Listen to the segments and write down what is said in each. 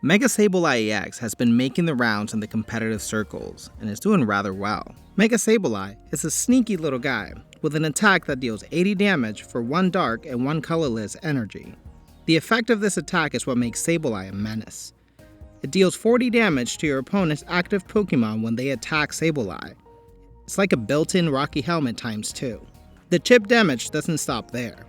Mega Sableye EX has been making the rounds in the competitive circles and is doing rather well. Mega Sableye is a sneaky little guy with an attack that deals 80 damage for 1 dark and 1 colorless energy. The effect of this attack is what makes Sableye a menace. It deals 40 damage to your opponent's active Pokemon when they attack Sableye. It's like a built-in Rocky Helmet times 2. The chip damage doesn't stop there.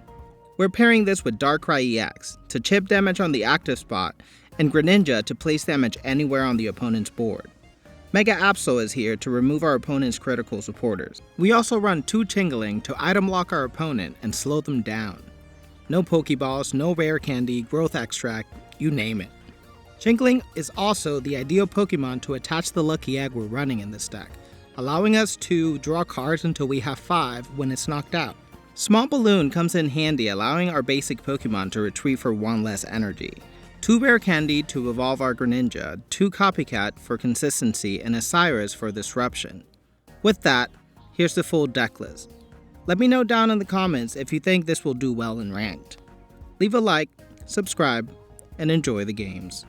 We're pairing this with Darkrai EX to chip damage on the active spot and Greninja to place damage anywhere on the opponent's board. Mega Absol is here to remove our opponent's critical supporters. We also run 2 Chingling to item lock our opponent and slow them down. No Pokeballs, no rare candy, growth extract, you name it. Chingling is also the ideal Pokemon to attach the lucky egg we're running in this deck, allowing us to draw cards until we have 5 when it's knocked out. Small Balloon comes in handy, allowing our basic Pokemon to retreat for 1 less energy. 2 rare candy to evolve our Greninja, 2 Copycat for consistency, and a Cyrus for disruption. With that, here's the full deck list. Let me know down in the comments if you think this will do well in ranked. Leave a like, subscribe, and enjoy the games.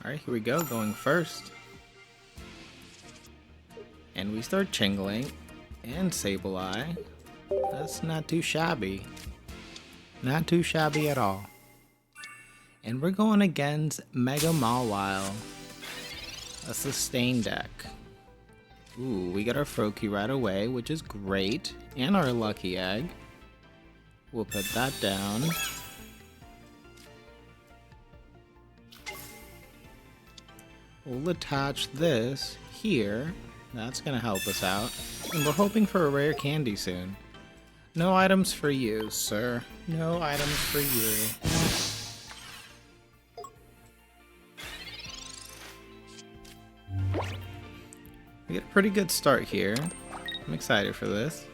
Alright, here we go, going first. And we start Chingling and Sableye. That's not too shabby. Not too shabby at all. And we're going against Mega Mawile, a sustain deck. Ooh, we got our Froakie right away, which is great. And our lucky egg. We'll put that down. We'll attach this here. That's gonna help us out. And we're hoping for a rare candy soon. No items for you, sir. No items for you. We get a pretty good start here. I'm excited for this.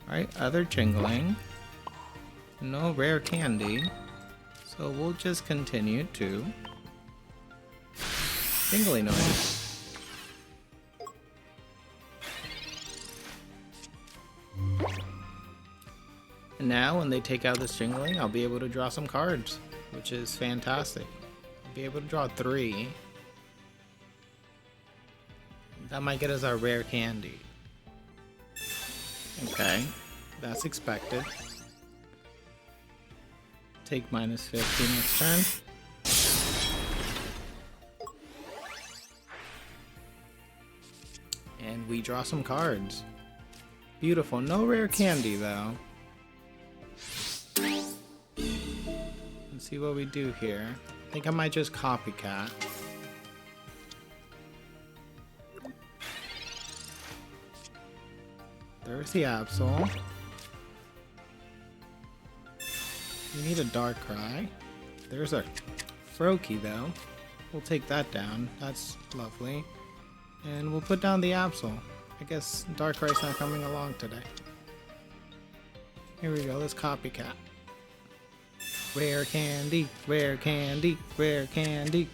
Alright, other Chingling. No rare candy. So we'll just continue to tingly noise. And now when they take out this Chingling, I'll be able to draw some cards, which is fantastic. I'll be able to draw 3. That might get us our rare candy. Okay, that's expected. Take minus 50 next turn. And we draw some cards. Beautiful. No rare candy though. Let's see what we do here. I think I might just Copycat. There's the Absol. We need a Darkrai. There's our Froakie though. We'll take that down. That's lovely. And we'll put down the Absol. I guess Darkrai's not coming along today. Here we go. Let's Copycat. Rare candy, rare candy, rare candy.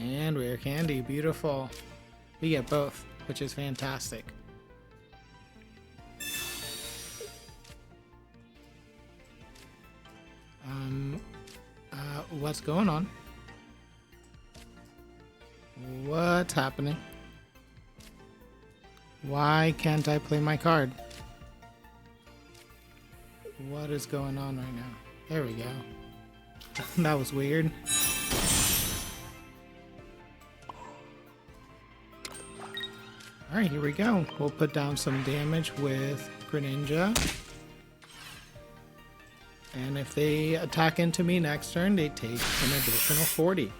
And rare candy. Beautiful. We get both, which is fantastic. What's going on? What's happening? Why can't I play my card? What is going on right now? There we go. That was weird. Alright, here we go. We'll put down some damage with Greninja. And if they attack into me next turn, they take an additional 40.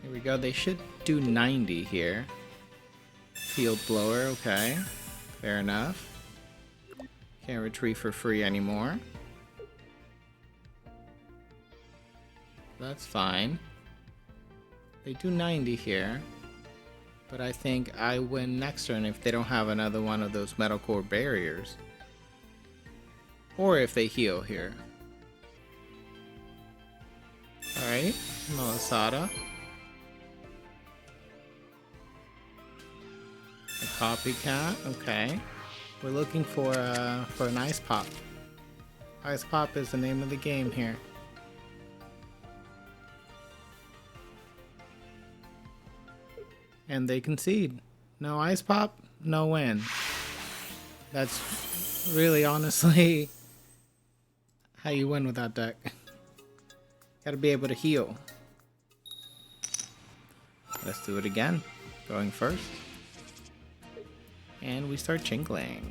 Here we go. They should do 90 here. Field Blower, okay. Fair enough. Can't retrieve for free anymore. That's fine. They do 90 here. But I think I win next turn if they don't have another one of those metal core barriers. Or if they heal here. Alright, Melisada. A copycat, okay. We're looking for an Ice Pop. Ice Pop is the name of the game here. And they concede. No Ice Pop, no win. That's really honestly how you win with that deck. Gotta be able to heal. Let's do it again. Going first. And we start chingling.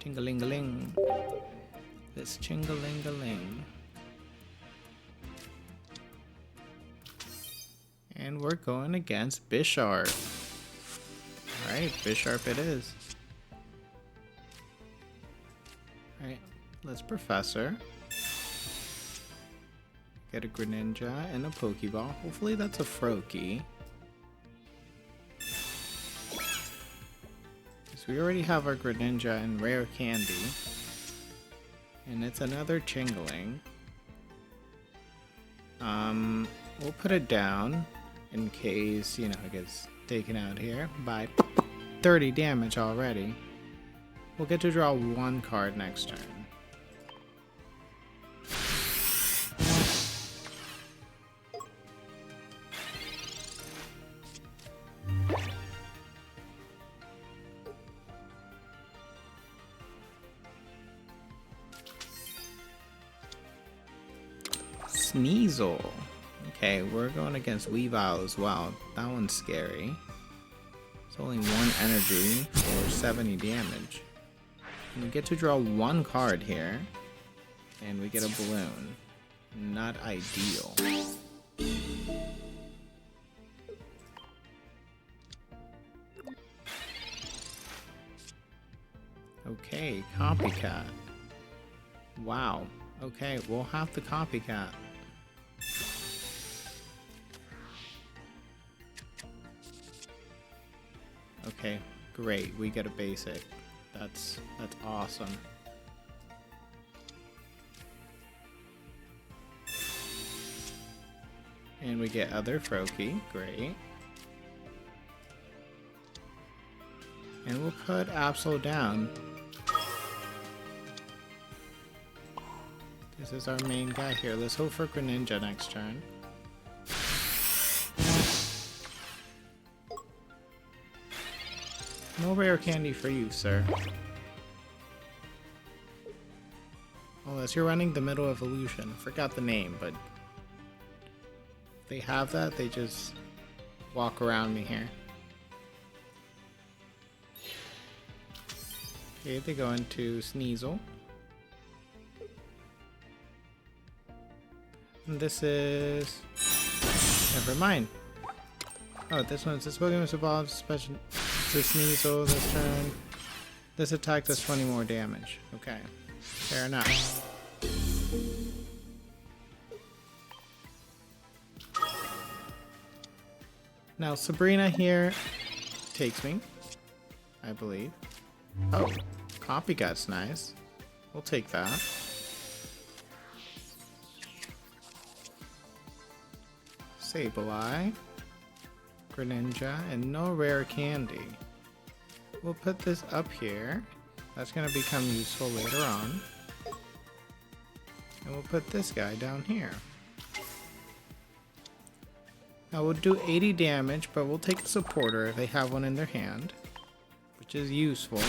Ching-a-ling-a-ling. Let's ching-a-ling-a-ling. And we're going against Bisharp. Alright, Bisharp it is. Alright, let's Professor. Get a Greninja and a Pokeball. Hopefully that's a Froakie. So we already have our Greninja and Rare Candy. And it's another Chingling. We'll put it down in case, you know, it gets taken out here by 30 damage already. We'll get to draw one card next turn. Sneasel. Okay, we're going against Weavile as well. That one's scary. It's only one energy for 70 damage. And we get to draw one card here. And we get a balloon. Not ideal. Okay, Copycat. Wow. Okay, we'll have the Copycat. Okay, great. We get a basic. That's awesome. And we get other Froakie. Great. And we'll put Absol down. This is our main guy here. Let's hope for Greninja next turn. No rare candy for you, sir. Unless you're running the Middle Evolution. I forgot the name, but if they have that, they just walk around me here. Okay, they go into Sneasel. And this is... Never mind. Oh, this one's this Pokemon's evolved special to Sneasel this turn. This attack does 20 more damage. Okay. Fair enough. Now Sabrina here takes me, I believe. Oh, Copycat's nice. We'll take that. Sableye, Greninja, and no rare candy. We'll put this up here. That's going to become useful later on. And we'll put this guy down here. Now we'll do 80 damage, but we'll take a supporter if they have one in their hand, which is useful.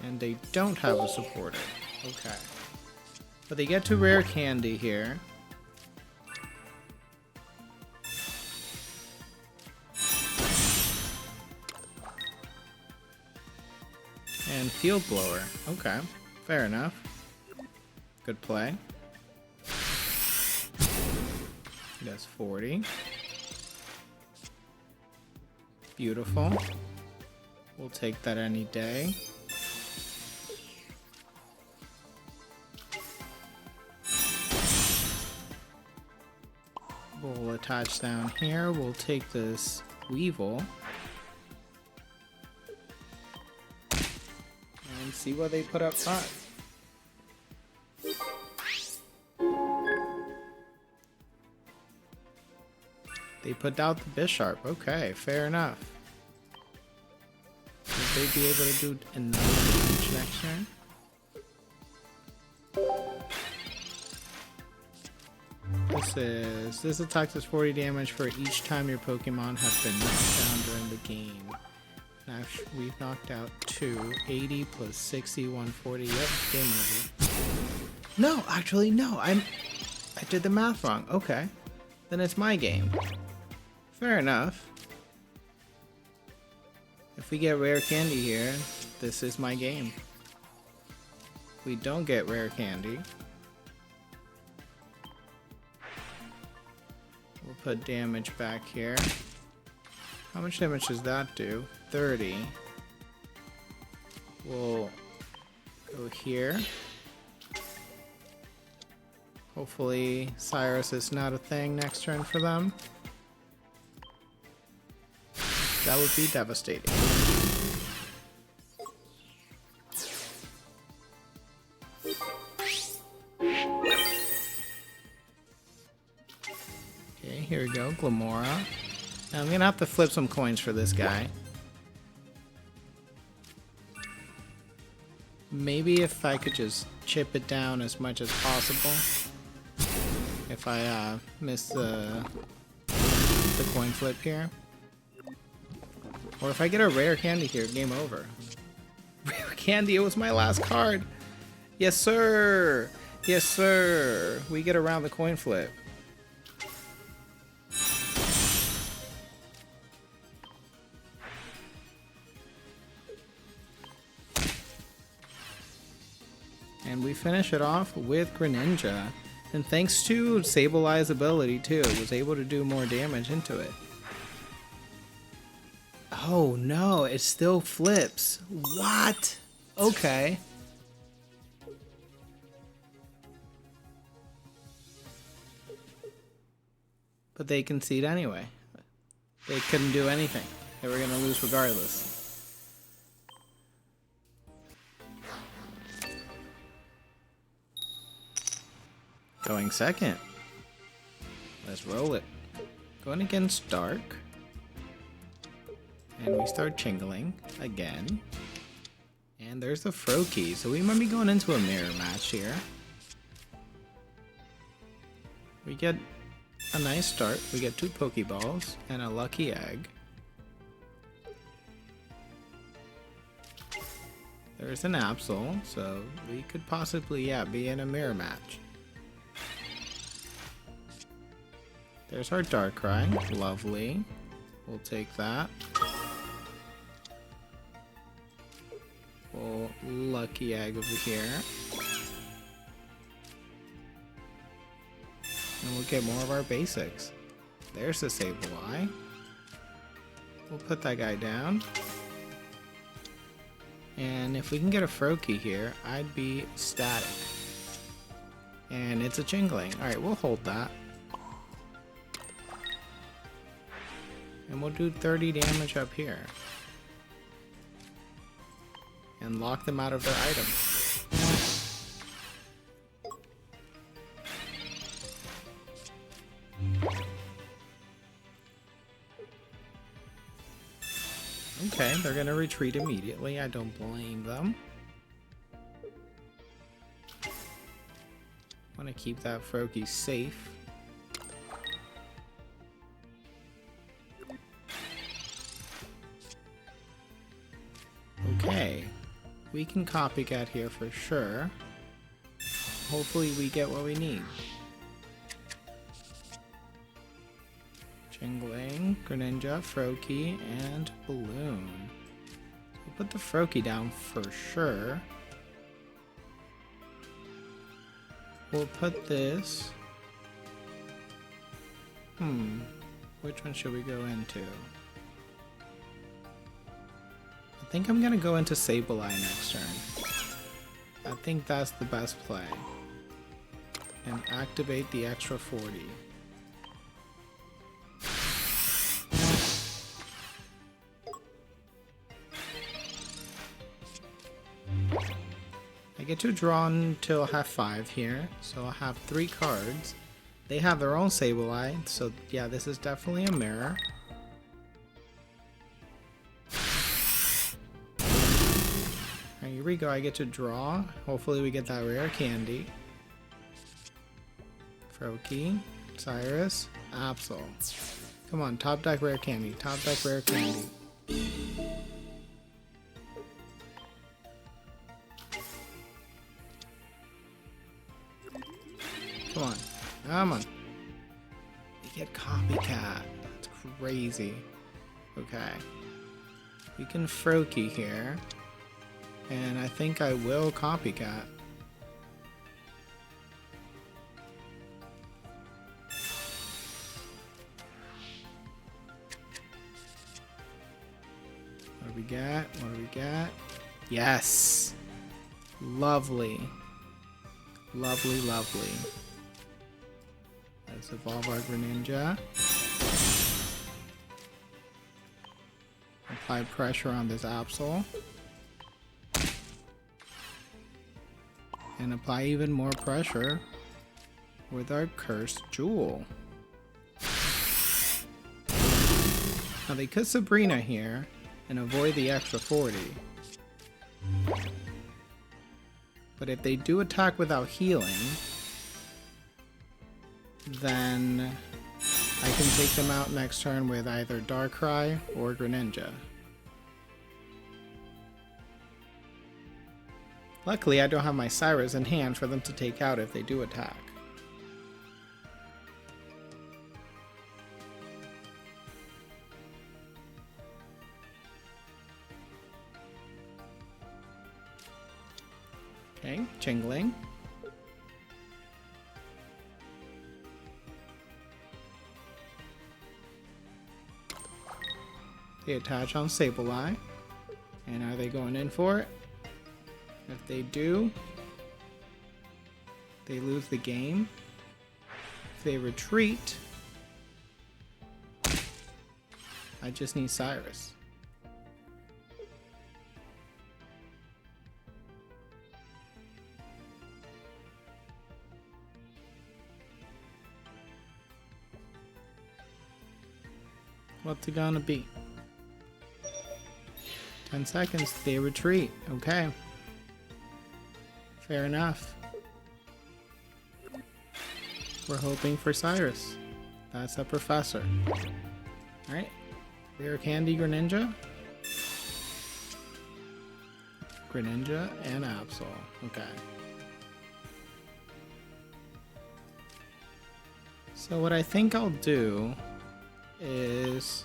And they don't have a supporter. Okay. But they get to rare candy here. And Field Blower. Okay, fair enough. Good play. That's 40. Beautiful. We'll take that any day. We'll attach down here. We'll take this Weevil and see what they put up front. They put out the Bisharp. Okay, fair enough. Would they be able to do enough damage next turn? This attack does 40 damage for each time your Pokemon have been knocked down during the game. Now we've knocked out 2, 80 plus 60, 140. Yep, game over. No, actually no. I did the math wrong. Okay, then it's my game. Fair enough. If we get rare candy here, this is my game. If we don't get rare candy, we'll put damage back here. How much damage does that do? 30. We'll go here. Hopefully Cyrus is not a thing next turn for them. That would be devastating. Okay, here we go, Glamora. Now I'm gonna have to flip some coins for this guy. Maybe if I could just chip it down as much as possible. If I miss the coin flip here. Or if I get a rare candy here, game over. Rare candy, it was my last card. Yes, sir. Yes, sir. We get around the coin flip. And we finish it off with Greninja. And thanks to Sableye's ability too, it was able to do more damage into it. Oh no, it still flips. What? Okay. But they concede anyway. They couldn't do anything. They were gonna lose regardless. Going second. Let's roll it. Going against Dark. And we start Chingling again. And there's the Froakie. So we might be going into a mirror match here. We get a nice start. We get 2 Pokeballs and a lucky egg. There's an Absol, so we could possibly, be in a mirror match. There's our Darkrai. Lovely. We'll take that. We'll lucky egg over here. And we'll get more of our basics. There's the Sableye. We'll put that guy down. And if we can get a Froakie here, I'd be ecstatic. And it's a Chingling. Alright, we'll hold that. And we'll do 30 damage up here. And lock them out of their item. Okay, they're gonna retreat immediately. I don't blame them. Want to keep that Froakie safe. Okay, we can copycat here for sure. Hopefully we get what we need. Chingling, Greninja, Froakie, and Balloon. We'll put the Froakie down for sure. We'll put this... which one should we go into? I think I'm gonna go into Sableye next turn. I think that's the best play. And activate the extra 40. get to draw until I have 5 here, so I'll have 3 cards. They have their own Sableye, so yeah, this is definitely a mirror. Alright, here we go, I get to draw. Hopefully we get that rare candy. Froakie, Cyrus, Absol. Come on, top deck rare candy, top deck rare candy. Come on, come on. We get Copycat, that's crazy. Okay. We can Froakie here. And I think I will Copycat. What do we get? What do we get? Yes! Lovely. Lovely, lovely. Let's evolve our Greninja. Apply pressure on this Absol. And apply even more pressure with our Cursed Jewel. Now they could Sabrina here and avoid the extra 40. But if they do attack without healing, then I can take them out next turn with either Darkrai or Greninja. Luckily, I don't have my Cyrus in hand for them to take out if they do attack. Okay, Chingling. They attach on Sableye. And are they going in for it? If they do, they lose the game. If they retreat, I just need Cyrus. What's it gonna be? 10 seconds, they retreat. Okay. Fair enough. We're hoping for Cyrus. That's a professor. Alright. Rare Candy Greninja. Greninja and Absol. Okay. So what I think I'll do is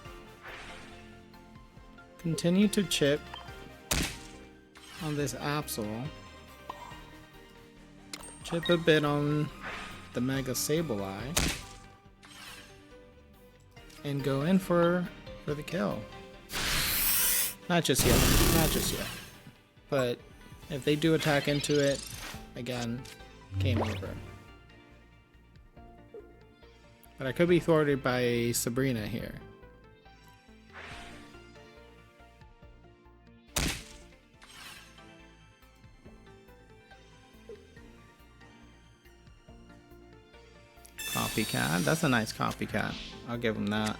continue to chip on this Absol. Chip a bit on the Mega Sableye. And go in for the kill. Not just yet. Not just yet. But if they do attack into it, again, game over. But I could be thwarted by Sabrina here. Copycat. That's a nice Copycat. I'll give him that.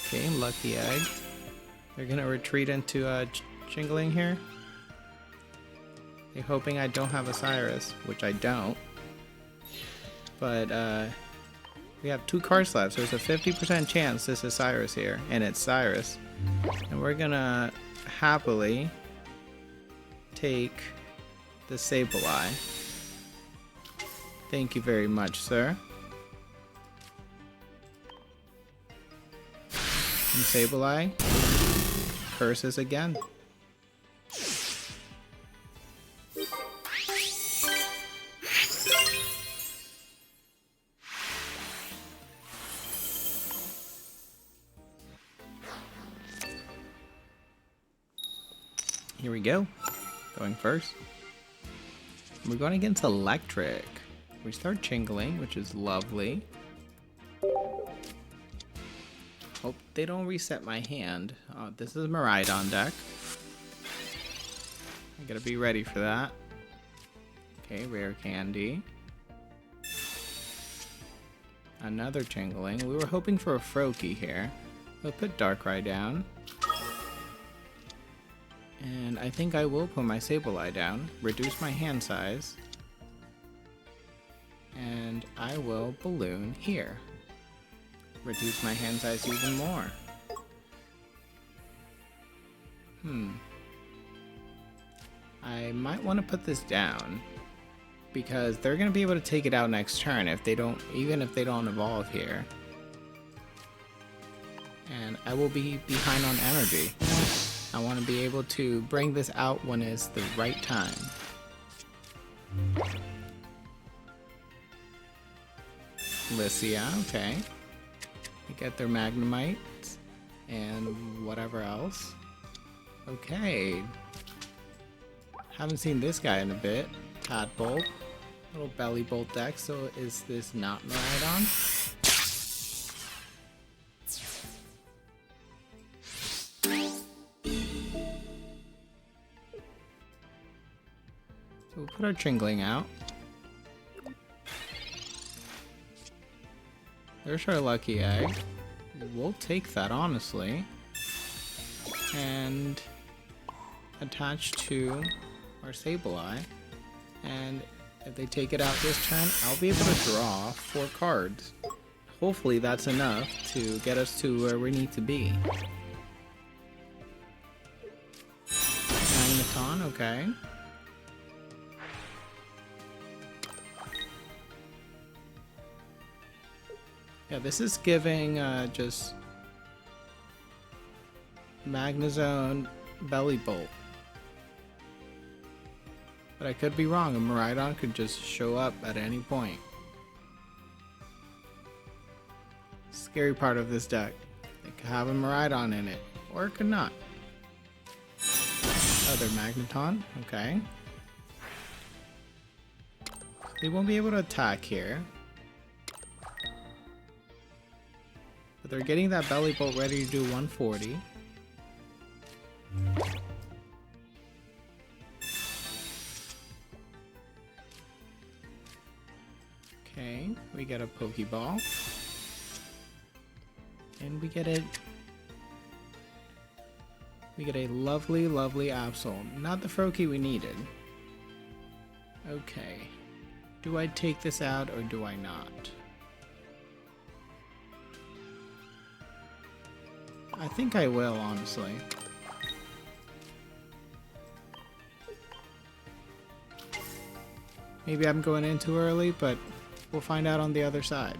Okay, Lucky Egg. They're gonna retreat into Jingling here. They're hoping I don't have a Cyrus, which I don't. But we have 2 cards left, so there's a 50% chance this is Cyrus here, and it's Cyrus. And we're gonna happily take the Sableye. Thank you very much, sir. And Sableye curses again. Here we go. Going first. We're going against Electric. We start Jingling, which is lovely. Hope they don't reset my hand. This is a Miraidon deck. I gotta be ready for that. Okay, rare candy. Another Tingling. We were hoping for a Froakie here. We'll put Darkrai down. And I think I will put my Sableye down. Reduce my hand size. And I will Balloon here. Reduce my hand size even more. I might want to put this down because they're going to be able to take it out next turn if they don't, even if they don't evolve here. And I will be behind on energy. I want to be able to bring this out when it's the right time. Lycia, okay. They get their Magnemite and whatever else. Okay. Haven't seen this guy in a bit. Tadpole. Little Belly Bolt deck, so is this not Miraidon? So we'll put our Tingling out. There's our Lucky Egg. We'll take that, honestly. And attach to our Sableye. And if they take it out this turn, I'll be able to draw 4 cards. Hopefully that's enough to get us to where we need to be. Magneton, okay. Yeah, this is giving just Magnezone Belly Bolt. But I could be wrong, a Miraidon could just show up at any point. Scary part of this deck. It could have a Miraidon in it, or it could not. Other Magneton, okay. They won't be able to attack here. But they're getting that Belly Bolt ready to do 140. Okay, we get a Pokeball. And we get a lovely, lovely Absol. Not the Froakie we needed. Okay. Do I take this out or do I not? I think I will, honestly. Maybe I'm going in too early, but we'll find out on the other side.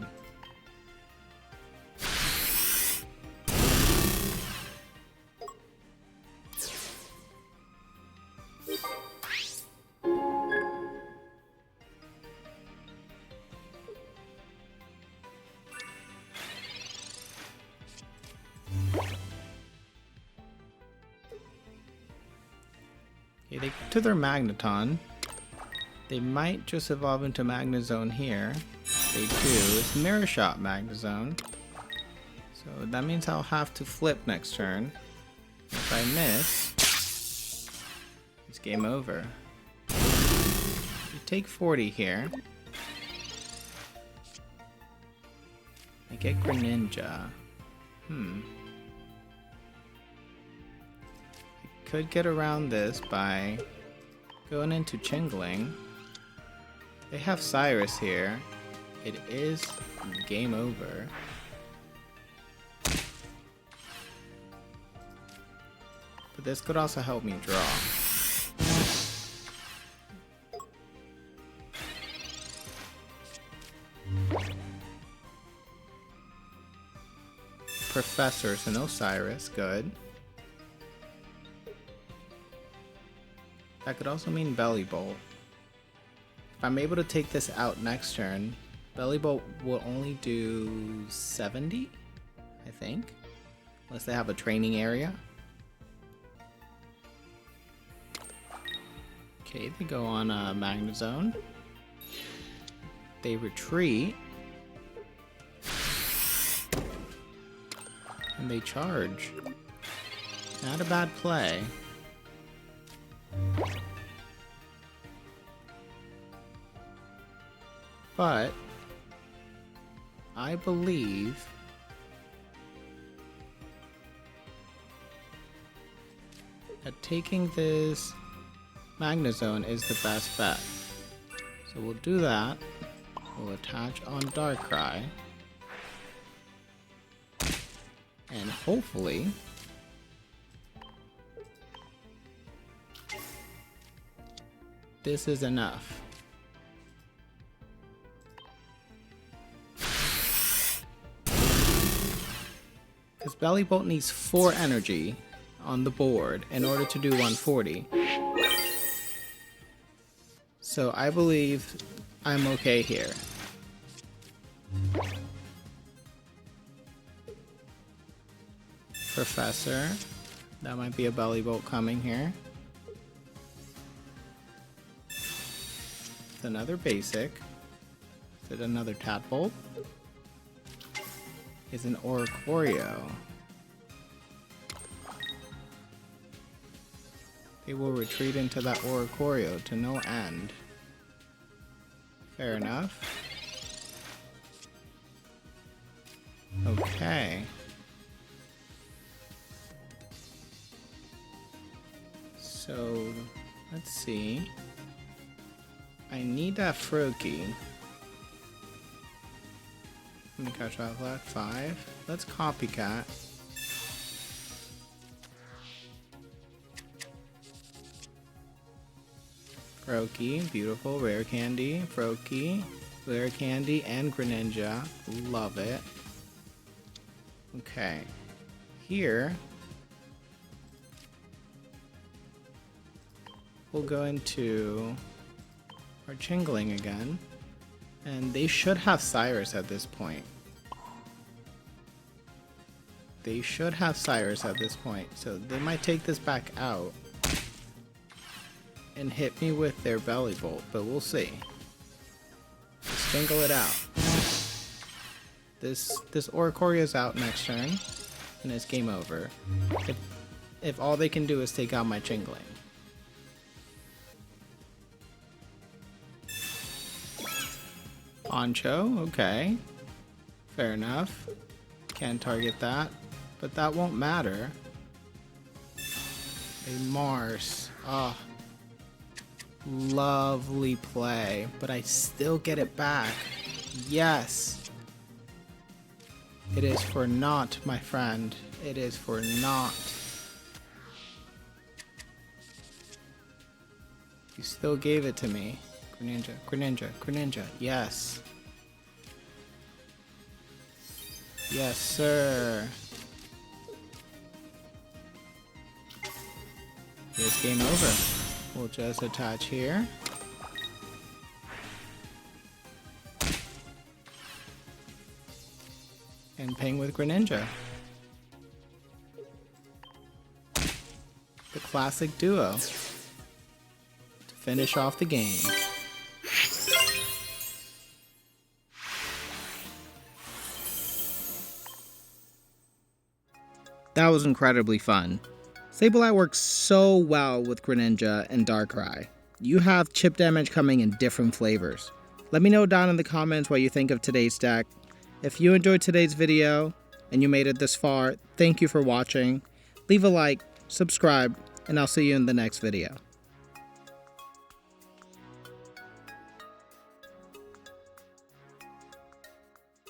Okay, they go to their Magneton. They might just evolve into Magnezone here. They do. It's Mirror Shot Magnezone. So that means I'll have to flip next turn. If I miss, it's game over. You take 40 here. I get Greninja. I could get around this by going into Tingling. They have Cyrus here. It is game over. But this could also help me draw. Professor, so no Cyrus, good. That could also mean Belly Bolt. If I'm able to take this out next turn, Belly Bolt will only do 70, I think. Unless they have a training area. Okay, they go on Magnezone. They retreat. And they charge. Not a bad play. But I believe that taking this Magnezone is the best bet. So we'll do that. We'll attach on Darkrai. And hopefully this is enough. Because Belly Bolt needs 4 energy on the board in order to do 140. So I believe I'm okay here. Professor. That might be a Belly Bolt coming here. It's another basic. Is it another Tadpole? Is an Oricorio. It will retreat into that Oricorio to no end. Fair enough. Okay. So, let's see. I need that Froakie. Let me catch off that 5. Let's copycat. Froakie, beautiful, rare candy. Froakie, rare candy, and Greninja. Love it. Okay. Here, we'll go into our Chingling again. And they should have Cyrus at this point. They should have Cyrus at this point. So they might take this back out and hit me with their Belly Bolt, but we'll see. Let's jingle it out. This Oricoria's out next turn, and it's game over. If all they can do is take out my Chingling. Poncho, okay. Fair enough. Can't target that, but that won't matter. A Mars. Ah. Oh. Lovely play, but I still get it back. Yes. It is for naught, my friend. It is for naught. You still gave it to me. Greninja, Greninja, Greninja. Yes. Yes, sir. It's game over. We'll just attach here. And ping with Greninja. The classic duo. To finish off the game. That was incredibly fun. Sableye works so well with Greninja and Darkrai. You have chip damage coming in different flavors. Let me know down in the comments what you think of today's deck. If you enjoyed today's video and you made it this far, thank you for watching. Leave a like, subscribe, and I'll see you in the next video.